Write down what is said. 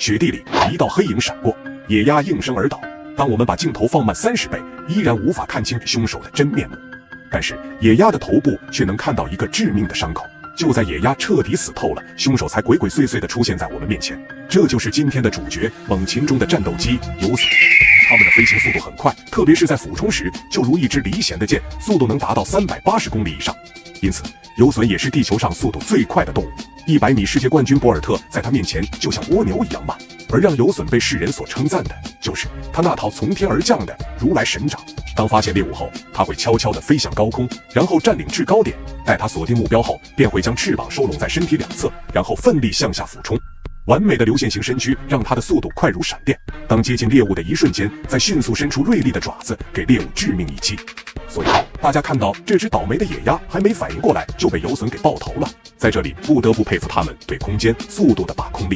雪地里一道黑影闪过，野鸭应声而倒。当我们把镜头放慢30倍，依然无法看清凶手的真面目。但是野鸭的头部却能看到一个致命的伤口。就在野鸭彻底死透了，凶手才鬼鬼祟祟地出现在我们面前。这就是今天的主角——猛禽中的战斗机游隼。它们的飞行速度很快，特别是在俯冲时，就如一支离弦的箭，速度能达到380公里以上。因此，游隼也是地球上速度最快的动物。100米世界冠军博尔特在他面前就像蜗牛一样慢。而让游隼被世人所称赞的，就是他那套从天而降的如来神掌。当发现猎物后，他会悄悄地飞向高空，然后占领制高点。待他锁定目标后，便会将翅膀收拢在身体两侧，然后奋力向下俯冲。完美的流线型身躯让他的速度快如闪电。当接近猎物的一瞬间，再迅速伸出锐利的爪子，给猎物致命一击。所以大家看到这只倒霉的野鸭还没反应过来，就被游隼给爆头了。在这里不得不佩服他们对空间速度的把控力。